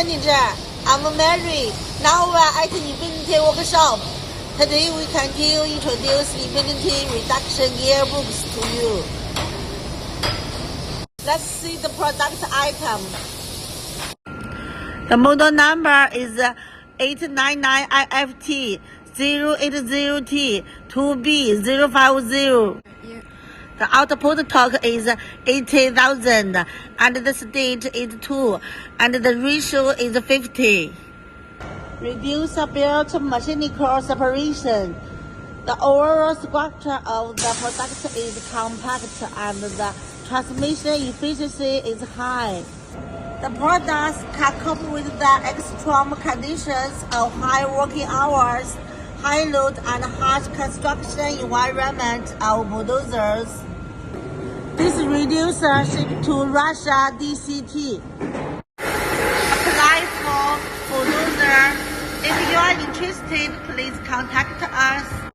manager. I'm Mary. Now we are at Infinity Workshop. Today we continue introduce Infinity reduction gearbooks to you. Let's see the product item. The model number is 899 IFT080T2B050. The output torque is 80,000 and the stage is 2 and the ratio is 50. Reduce belt mechanical separation. The overall structure of the product is compact and the transmission efficiency is high. The products can cope with the extreme conditions of high working hours, high load and harsh construction environment of bulldozers. This reducer shipped to Russia DCT. Apply for bulldozer. If you are interested, please contact us.